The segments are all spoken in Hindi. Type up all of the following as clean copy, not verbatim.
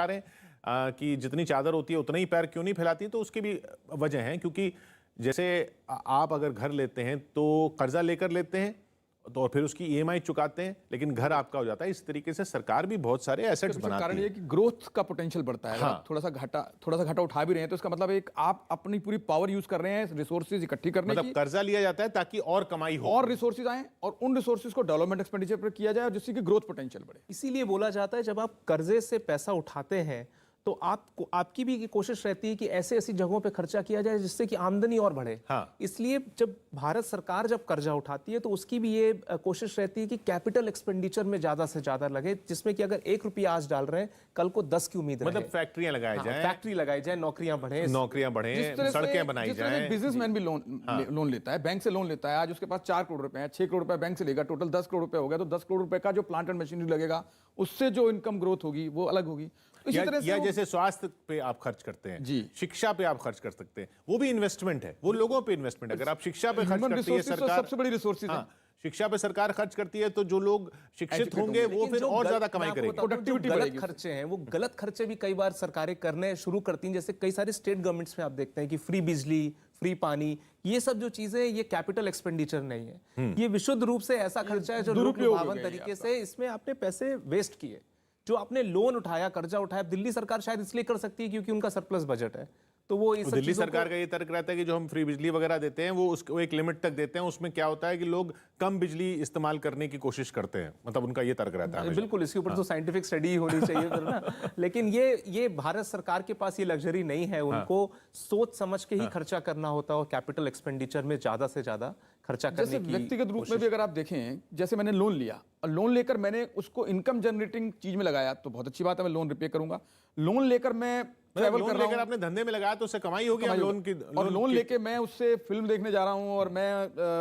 रहे हैं कि जितनी चादर होती है उतना ही पैर क्यों नहीं फैलाती, तो उसकी भी वजह है। क्योंकि जैसे आप अगर घर लेते हैं तो कर्जा लेकर लेते हैं तो और फिर उसकी ईएमआई चुकाते हैं, लेकिन घर आपका हो जाता है। इस तरीके से सरकार भी बहुत सारे एसेट्स बनाती है। कारण ये कि ग्रोथ का पोटेंशियल बढ़ता है। हाँ। थोड़ा सा घाटा उठा भी रहे हैं तो इसका मतलब एक आप अपनी पूरी पावर यूज कर रहे हैं रिसोर्सेज इकट्ठी करने मतलब की, कर्जा लिया जाता है ताकि और कमाई हो और रिसोर्सेज आए और उन रिसोर्सेज को डेवलपमेंट एक्सपेंडिचर पर किया जाए जिससे कि ग्रोथ पोटेंशियल बढ़े। इसीलिए बोला जाता है जब आप कर्जे से पैसा उठाते हैं तो आपकी भी कोशिश रहती है कि ऐसे ऐसी जगहों पे खर्चा किया जाए जिससे कि आमदनी और बढ़े। हाँ। इसलिए जब भारत सरकार जब कर्जा उठाती है तो उसकी भी ये कोशिश रहती है कि कैपिटल एक्सपेंडिचर में ज्यादा से ज्यादा लगे, जिसमें कि अगर 1 रुपया आज डाल रहे हैं कल को 10 की उम्मीद मतलब फैक्ट्रियां लगाई जाए, फैक्ट्री लगाई जाए, नौकरियां बढ़े, सड़कें बनाई जाए। बिजनेसमैन भी लोन लेता है, बैंक से लोन लेता है। आज उसके पास 4 करोड़ रुपए है, 6 करोड़ रुपए बैंक से लेगा, टोटल 10 करोड़ रुपए हो गया। तो 10 करोड़ रुपए का जो प्लांट एंड मशीनरी लगेगा उससे जो इनकम ग्रोथ होगी वो अलग होगी। इसी तरह से जैसे स्वास्थ्य पे आप खर्च करते हैं जी, शिक्षा पे आप खर्च कर सकते हैं, वो भी इन्वेस्टमेंट है, वो लोगों पे इन्वेस्टमेंट। अगर आप शिक्षा पे खर्च करती है सरकार, सबसे बड़ी रिसोर्सेज है। शिक्षा पे सरकार खर्च करती है तो जो लोग शिक्षित होंगे वो फिर और ज्यादा कमाई करेंगे। प्रोडक्टिविटी गलत खर्चे हैं, वो गलत खर्चे भी कई बार सरकारें करने शुरू करती हैं। जैसे कई सारे स्टेट गवर्नमेंट्स में आप देखते हैं कि फ्री बिजली, फ्री पानी, ये सब जो चीजें, ये कैपिटल एक्सपेंडिचर नहीं है, ये विशुद्ध रूप से ऐसा खर्चा है जो लोकलुभावन तरीके से इसमें आपने पैसे वेस्ट किए। जो आपने लोन उठाया, कर्जा उठाया, दिल्ली सरकार शायद इसलिए कर सकती है क्योंकि उनका सरप्लस बजट है, तो वो इस दिल्ली सरकार का ये तर्क रहता है कि जो हम फ्री बिजली वगैरह देते हैं वो उसको एक लिमिट तक देते हैं। उसमें क्या होता है कि लोग कम बिजली इस्तेमाल करने की कोशिश करते हैं, मतलब उनका ये तर्क रहता है। बिल्कुल, इसके ऊपर तो साइंटिफिक स्टडी होनी चाहिए फिर ना। लेकिन ये भारत सरकार के पास ये लग्जरी नहीं है, उनको सोच समझ के ही खर्चा करना होता है और कैपिटल एक्सपेंडिचर में ज्यादा से ज्यादा खर्चा करने की। व्यक्तिगत रूप में भी अगर आप देखें, जैसे मैंने लोन लिया और लोन लेकर मैंने उसको इनकम जनरेटिंग चीज में लगाया तो बहुत अच्छी बात है, मैं लोन रिपे करूंगा। लोन लेकर मैं ट्रैवल कर रहा हूं, आपने धंधे में लगाया तो उससे कमाई होगी। और लोन लेके मैं उससे फिल्म देखने जा रहा हूं और मैं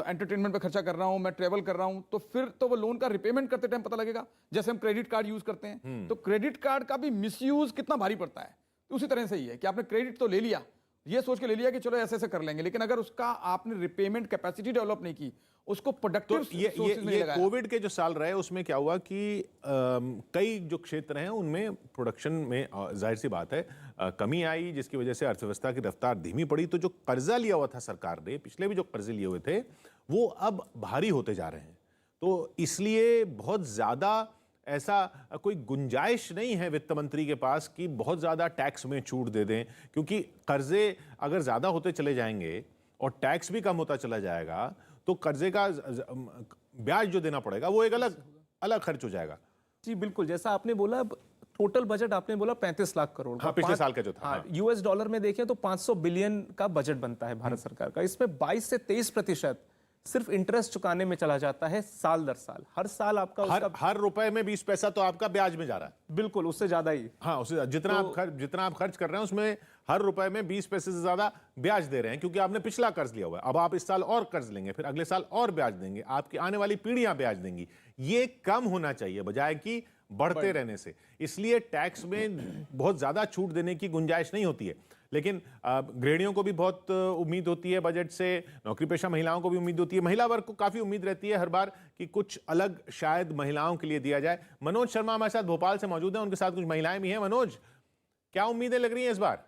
एंटरटेनमेंट पे खर्चा कर रहा हूं, मैं ट्रैवल कर रहा हूं, तो फिर तो वो लोन का रिपेमेंट करते टाइम पता लगेगा। जैसे हम क्रेडिट कार्ड यूज करते हैं तो क्रेडिट कार्ड का भी मिसयूज कितना भारी पड़ता है। तो उसी तरह से ही है कि आपने क्रेडिट तो ले लिया, ये सोच के ले लिया कि चलो ऐसे ऐसे कर लेंगे, लेकिन अगर उसका आपने रिपेमेंट कैपेसिटी डेवलप नहीं की, उसको प्रोडक्टिव ये कोविड के जो साल रहे उसमें क्या हुआ कि कई जो क्षेत्र हैं उनमें प्रोडक्शन में जाहिर सी बात है कमी आई, जिसकी वजह से अर्थव्यवस्था की रफ्तार धीमी पड़ी। तो जो कर्जा लिया हुआ था सरकार ने, पिछले भी जो कर्जे लिए हुए थे वो अब भारी होते जा रहे हैं। तो इसलिए बहुत ज्यादा ऐसा कोई गुंजाइश नहीं है वित्त मंत्री के पास कि बहुत ज्यादा टैक्स में छूट दे दें, क्योंकि कर्जे अगर ज्यादा होते चले जाएंगे और टैक्स भी कम होता चला जाएगा तो कर्जे का ब्याज जो देना पड़ेगा वो एक अलग खर्च हो जाएगा। जी बिल्कुल, जैसा आपने बोला, टोटल बजट आपने बोला 35 लाख करोड़। हाँ, पिछले साल का जो था। यूएस डॉलर में देखें तो 500 बिलियन का बजट बनता है भारत सरकार का। इसमें 22 से 23% सिर्फ इंटरेस्ट चुकाने में चला जाता है साल दर साल। हर साल आपका हर रुपए में 20 पैसा तो आपका ब्याज में जा रहा है। बिल्कुल, उससे ज्यादा ही। हाँ, उससे जितना आप खर्च कर रहे हैं उसमें हर रुपए में 20 पैसे से ज्यादा ब्याज दे रहे हैं, क्योंकि आपने पिछला कर्ज लिया हुआ है। अब आप इस साल और कर्ज लेंगे, फिर अगले साल और ब्याज देंगे, आपकी आने वाली पीढ़ियां ब्याज देंगी। ये कम होना चाहिए बजाय कि बढ़ते रहने से। इसलिए टैक्स में बहुत ज्यादा छूट देने की गुंजाइश नहीं होती है। लेकिन गृहिणियों को भी बहुत उम्मीद होती है बजट से, नौकरी पेशा महिलाओं को भी उम्मीद होती है, महिला वर्ग को काफी उम्मीद रहती है हर बार कि कुछ अलग शायद महिलाओं के लिए दिया जाए। मनोज शर्मा हमारे साथ भोपाल से मौजूद हैं, उनके साथ कुछ महिलाएं भी हैं। मनोज, क्या उम्मीदें लग रही हैं इस बार?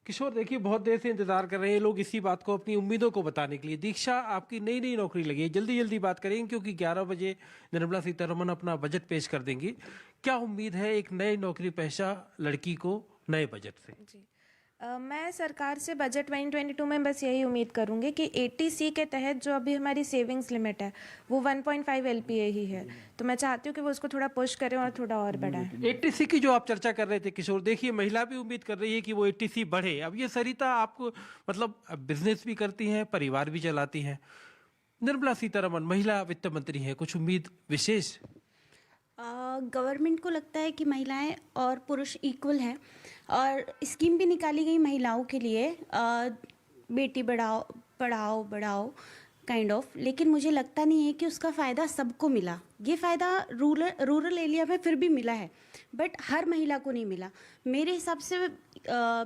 किशोर देखिए, बहुत देर से इंतजार कर रहे हैं लोग इसी बात को, अपनी उम्मीदों को बताने के लिए। दीक्षा, आपकी नई नई नौकरी लगी है, जल्दी जल्दी बात करेंगे क्योंकि 11 बजे निर्मला सीतारमण अपना बजट पेश कर देंगी। क्या उम्मीद है एक नई नौकरी पेशा लड़की को नए बजट से? जी, मैं सरकार से बजट 2022 में बस यही उम्मीद करूंगी कि 80C के तहत जो अभी हमारी सेविंग्स लिमिट है वो 1.5 LPA ही है, तो मैं चाहती हूँ कि वो उसको थोड़ा पुश करें और थोड़ा और बढ़ाएं। 80C की जो आप चर्चा कर रहे थे किशोर, देखिए महिला भी उम्मीद कर रही है कि वो 80C बढ़े। अब ये सरिता, आपको मतलब बिजनेस भी करती हैं, परिवार भी चलाती हैं, निर्मला सीतारमण महिला वित्त मंत्री हैं, कुछ उम्मीद विशेष? गवर्नमेंट को लगता है कि महिलाएं और पुरुष इक्वल हैं और स्कीम भी निकाली गई महिलाओं के लिए, बेटी बढ़ाओ काइंड ऑफ, लेकिन मुझे लगता नहीं है कि उसका फ़ायदा सबको मिला। ये फ़ायदा रूरल एरिया में फिर भी मिला है, बट हर महिला को नहीं मिला मेरे हिसाब से।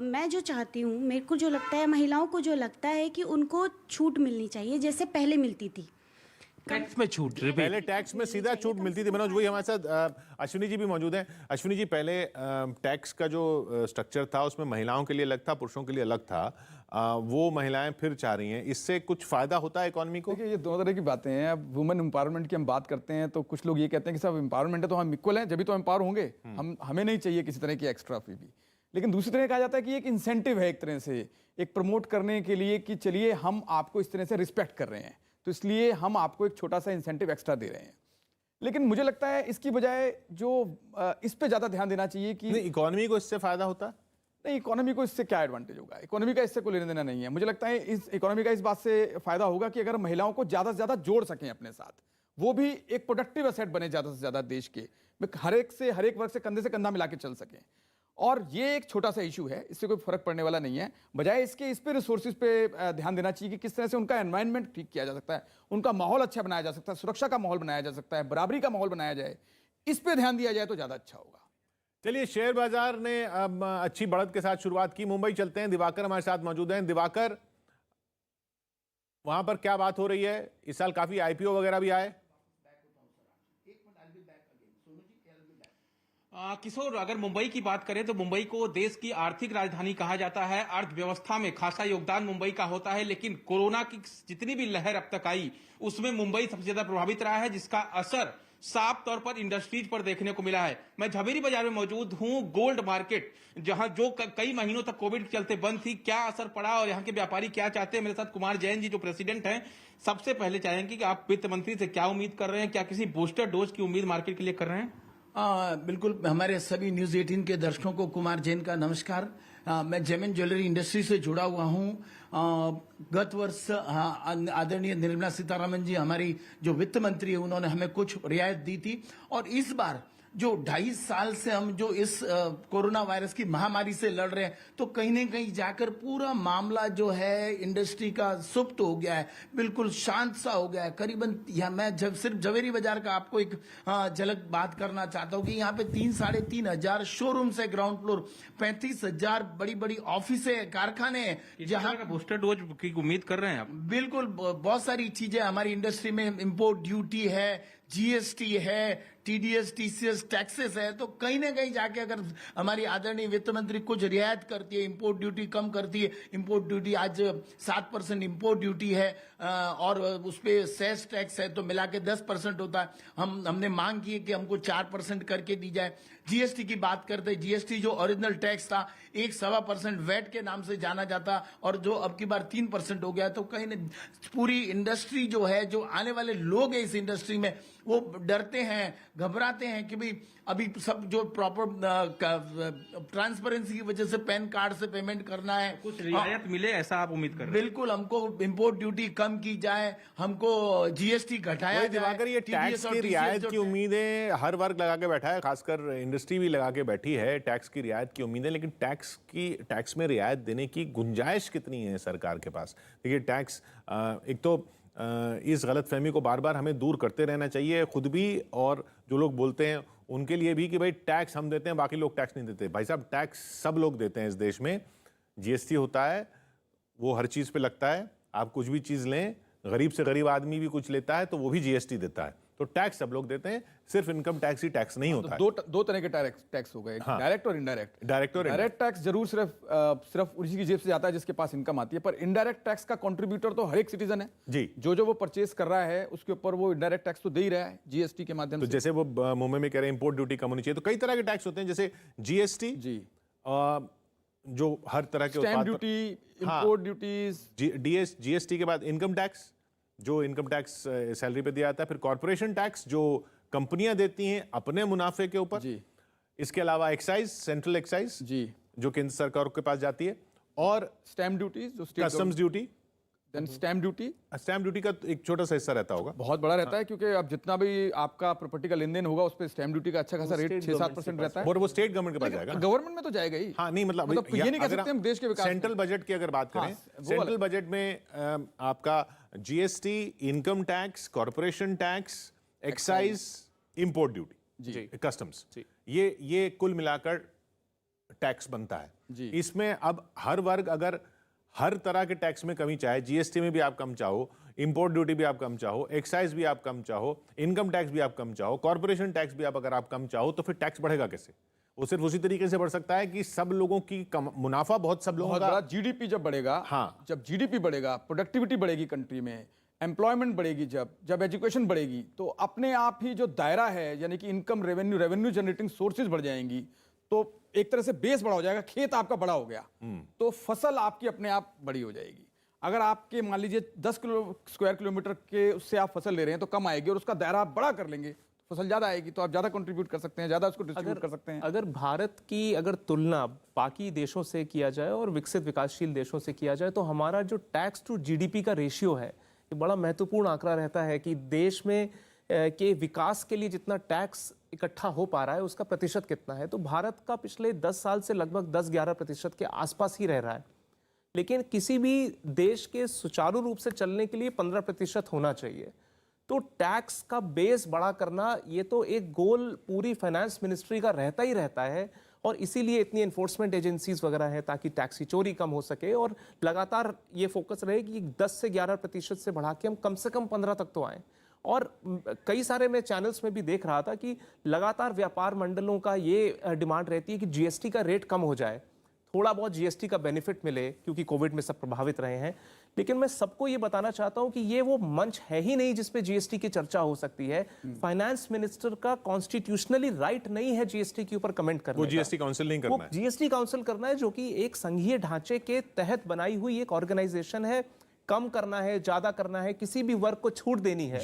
मैं जो चाहती हूँ, मेरे को जो लगता है, महिलाओं को जो लगता है कि उनको छूट मिलनी चाहिए जैसे पहले मिलती थी। टैक्स में छूट रिबेट। पहले टैक्स में सीधा छूट मिलती थी। मनोज, वही हमारे साथ अश्विनी जी भी मौजूद हैं। अश्विनी जी, पहले टैक्स का जो स्ट्रक्चर था उसमें महिलाओं के लिए अलग था, पुरुषों के लिए अलग था। वो महिलाएं फिर चाह रही हैं, इससे कुछ फायदा होता है इकोनॉमी को? देखिए, ये दोनों तरह की बातें हैं। अब वुमेन एम्पावरमेंट की हम बात करते हैं तो कुछ लोग ये कहते हैं कि सब एम्पावरमेंट है तो हम इक्वल हैं, जब भी तो एम्पावर होंगे, हमें नहीं चाहिए किसी तरह की एक्स्ट्रा फी भी। लेकिन दूसरी तरह कहा जाता है कि एक इंसेंटिव है एक तरह से, एक प्रमोट करने के लिए कि चलिए हम आपको इस तरह से रिस्पेक्ट कर रहे हैं तो इसलिए हम आपको एक छोटा सा इंसेंटिव एक्स्ट्रा दे रहे हैं। लेकिन मुझे लगता है इसकी बजाय जो इस पे ज्यादा ध्यान देना चाहिए कि इकोनॉमी को इससे फायदा होता है? नहीं, इकोनॉमी को इससे क्या एडवांटेज होगा? इकोनॉमी का इससे कोई लेना देना नहीं है। मुझे लगता है इस इकोनॉमी का इस बात से फायदा होगा कि अगर महिलाओं को ज्यादा से ज्यादा जोड़ सकें अपने साथ, वो भी एक प्रोडक्टिव एसेट बने ज्यादा से ज्यादा देश के, हर एक वर्ग से कंधा मिला के चल सकें। और ये एक छोटा सा इशू है, इससे कोई फर्क पड़ने वाला नहीं है। बजाय इसके इस पे रिसोर्सेज पे ध्यान देना चाहिए कि किस तरह से उनका एनवायरनमेंट ठीक किया जा सकता है, उनका माहौल अच्छा बनाया जा सकता है, सुरक्षा का माहौल बनाया जा सकता है, बराबरी का माहौल बनाया जाए। इस पे ध्यान दिया जाए तो ज्यादा अच्छा होगा। चलिए, शेयर बाजार ने अब अच्छी बढ़त के साथ शुरुआत की। मुंबई चलते हैं, दिवाकर हमारे साथ मौजूद हैं। दिवाकर, वहां पर क्या बात हो रही है? इस साल काफी आईपीओ वगैरह भी आए। किशोर, अगर मुंबई की बात करें तो मुंबई को देश की आर्थिक राजधानी कहा जाता है। अर्थव्यवस्था में खासा योगदान मुंबई का होता है, लेकिन कोरोना की जितनी भी लहर अब तक आई उसमें मुंबई सबसे ज्यादा प्रभावित रहा है, जिसका असर साफ तौर पर इंडस्ट्रीज पर देखने को मिला है। मैं झवेरी बाजार में मौजूद हूं, गोल्ड मार्केट, जहां जो कई महीनों तक कोविड के चलते बंद थी। क्या असर पड़ा और यहाँ के व्यापारी क्या चाहते हैं? मेरे साथ कुमार जैन जी जो प्रेसिडेंट हैं। सबसे पहले चाहेंगे कि आप वित्त मंत्री से क्या उम्मीद कर रहे हैं? क्या किसी बूस्टर डोज की उम्मीद मार्केट के लिए कर रहे हैं? बिल्कुल, हमारे सभी न्यूज 18 के दर्शकों को कुमार जैन का नमस्कार। मैं जेमिन ज्वेलरी इंडस्ट्री से जुड़ा हुआ हूँ। गत वर्ष आदरणीय निर्मला सीतारमण जी, हमारी जो वित्त मंत्री है, उन्होंने हमें कुछ रियायत दी थी। और इस बार जो 2.5 साल से हम जो इस कोरोना वायरस की महामारी से लड़ रहे हैं, तो कहीं न कहीं जाकर पूरा मामला जो है इंडस्ट्री का सुप्त हो गया है, बिल्कुल शांत सा हो गया है। करीबन मैं जब सिर्फ झवेरी बाजार का आपको एक झलक बात करना चाहता हूँ कि यहाँ पे 3-3.5 शोरूम्स है, ग्राउंड फ्लोर 35,000 बड़ी बड़ी ऑफिसें, कारखाने हैं जहाँ का बूस्टर डोज की उम्मीद कर रहे हैं आप? बिल्कुल, बहुत सारी चीजें हमारी इंडस्ट्री में, इंपोर्ट ड्यूटी है, जीएसटी है, टीडीएस टीसीएस टैक्सेस है, तो कहीं ना कहीं जाके अगर हमारी आदरणीय वित्त मंत्री कुछ रियायत करती है, इंपोर्ट ड्यूटी कम करती है। इंपोर्ट ड्यूटी आज 7% इंपोर्ट ड्यूटी है और उस पर सेस टैक्स है, तो मिला के 10% होता है। हमने मांग की है कि हमको 4% करके दी जाए। जीएसटी की बात करते हैं, जीएसटी जो ओरिजिनल टैक्स था 1-1.25% वैट के नाम से जाना जाता, और जो अब की बार 3% हो गया। तो कहीं न पूरी इंडस्ट्री जो है, जो आने वाले लोग हैं इस इंडस्ट्री में, वो डरते हैं, घबराते हैं कि भाई अभी सब जो प्रॉपर ट्रांसपेरेंसी की वजह से पैन कार्ड से पेमेंट करना है, कुछ रियायत मिले ऐसा आप उम्मीद कर रहे हैं? बिल्कुल, हमको इंपोर्ट ड्यूटी कम की जाए, हमको जीएसटी घटाया जाए। दिवाकर, ये टैक्स की रियायत की उम्मीदें हर वर्ग लगा के बैठा है, खासकर इंडस्ट्री भी लगा के बैठी है टैक्स की रियायत की उम्मीदें। लेकिन टैक्स में रियायत देने की गुंजाइश कितनी है सरकार के पास? देखिए, टैक्स एक तो इस गलतफहमी को बार बार हमें दूर करते रहना चाहिए, खुद भी और जो लोग बोलते हैं उनके लिए भी, कि भाई टैक्स हम देते हैं, बाकी लोग टैक्स नहीं देते। भाई साहब, टैक्स सब लोग देते हैं इस देश में। जीएसटी होता है, वो हर चीज़ पे लगता है। आप कुछ भी चीज़ लें, गरीब से गरीब आदमी भी कुछ लेता है तो वो भी जीएसटी देता है। तो टैक्स सब लोग देते हैं, सिर्फ इनकम टैक्स ही टैक्स नहीं होता है। दो तरह के टैक्स हो गए, डायरेक्ट और इनडायरेक्ट। डायरेक्ट टैक्स जरूर सिर्फ उसी की जेब से जाता है जिसके पास इनकम आती है, पर इनडायरेक्ट टैक्स का कंट्रीब्यूटर तो हर एक सिटीजन है जी। जो वो परचेस कर रहा है उसके ऊपर वो इनडायरेक्ट टैक्स तो दे ही रहा है जीएसटी के माध्यम तो से। जैसे वो मुंबई में कह रहे हैं इंपोर्ट ड्यूटी कम होनी चाहिए, तो कई तरह के टैक्स होते हैं, जैसे जीएसटी जी, जो हर तरह के stamp duty, import duties, GST के बाद इनकम टैक्स, जो इनकम टैक्स सैलरी पे दिया जाता है, फिर कॉर्पोरेशन टैक्स जो कंपनियां देती हैं अपने मुनाफे के ऊपर जी, इसके अलावा एक्साइज, सेंट्रल एक्साइज जी, जो केंद्र सरकार के पास जाती है, और स्टैम्प ड्यूटीज, जो कस्टम्स ड्यूटी, स्टैम्प ड्यूटी का एक छोटा सा हिस्सा रहता होगा, बहुत बड़ा रहता है, क्योंकि अब जितना भी आपका प्रॉपर्टी का लेन देन होगा उस पर स्टैम्प ड्यूटी का अच्छा खासा रेट 6-7% रहता है, और वो स्टेट गवर्नमेंट के पास जाएगा। गवर्नमेंट में तो जाएगा ही। हाँ, नहीं मतलब ये नहीं कह सकते हम देश के विकास। सेंट्रल बजट की अगर बात करें, सेंट्रल बजट में आपका GST, income tax, corporation tax, excise, import duty, customs, ये कुल मिलाकर टैक्स बनता है। इसमें अब हर वर्ग अगर हर तरह के टैक्स में कमी चाहे, जीएसटी में भी आप कम चाहो, इंपोर्ट ड्यूटी भी आप कम चाहो, एक्साइज भी आप कम चाहो, इनकम टैक्स भी आप कम चाहो, कॉर्पोरेशन टैक्स भी अगर आप कम चाहो, तो फिर टैक्स बढ़ेगा कैसे? वो सिर्फ उसी तरीके से बढ़ सकता है कि सब लोगों की मुनाफा बहुत सब लोगों बहुत का। बड़ा जीडीपी जब बढ़ेगा, हाँ। जब जीडीपी बढ़ेगा, प्रोडक्टिविटी बढ़ेगी कंट्री में, एम्प्लॉयमेंट बढ़ेगी, जब एजुकेशन बढ़ेगी, तो अपने आप ही जो दायरा है, यानी कि इनकम रेवेन्यू जनरेटिंग सोर्सेज बढ़ जाएंगी, तो एक तरह से बेस बड़ा हो जाएगा, खेत आपका बड़ा हो गया, तो फसल आपकी अपने आप बड़ी हो जाएगी। अगर आपके मान लीजिए 10 स्क्वायर किलोमीटर के उससे आप फसल ले रहे हैं तो कम आएगी, और उसका दायरा आप बड़ा कर लेंगे, फसल ज्यादा आएगी, तो आप ज्यादा कंट्रीब्यूट कर सकते हैं, ज्यादा उसको डिस्ट्रीब्यूट कर सकते हैं। अगर भारत की अगर तुलना बाकी देशों से किया जाए और विकसित विकासशील देशों से किया जाए, तो हमारा जो टैक्स टू जीडीपी का रेशियो है, ये बड़ा महत्वपूर्ण आंकड़ा रहता है कि देश में के विकास के लिए जितना टैक्स इकट्ठा हो पा रहा है उसका प्रतिशत कितना है। तो भारत का पिछले 10 साल से लगभग 10-11% के आसपास ही रह रहा है, लेकिन किसी भी देश के सुचारू रूप से चलने के लिए 15% होना चाहिए। तो टैक्स का बेस बड़ा करना ये तो एक गोल पूरी फाइनेंस मिनिस्ट्री का रहता ही रहता है, और इसीलिए इतनी एनफोर्समेंट एजेंसीज वगैरह हैं ताकि टैक्स की चोरी कम हो सके, और लगातार ये फोकस रहे कि 10 से 11% से बढ़ा के हम कम से कम 15 तक तो आएँ। और कई सारे मैं चैनल्स में भी देख रहा था कि लगातार व्यापार मंडलों का ये डिमांड रहती है कि जीएसटी का रेट कम हो जाए, थोड़ा बहुत जीएसटी का बेनिफिट मिले, क्योंकि कोविड में सब प्रभावित रहे हैं। लेकिन मैं सबको ये बताना चाहता हूं कि ये वो मंच है ही नहीं जिसपे जीएसटी की चर्चा हो सकती है। फाइनेंस मिनिस्टर का कॉन्स्टिट्यूशनली राइट नहीं है जीएसटी के ऊपर कमेंट करने वो का। जीएसटी काउंसिल नहीं वो करना है। जीएसटी काउंसिल करना है, जो कि एक संघीय ढांचे के तहत बनाई हुई एक ऑर्गेनाइजेशन है। कम करना है, ज्यादा करना है, किसी भी वर्ग को छूट देनी है,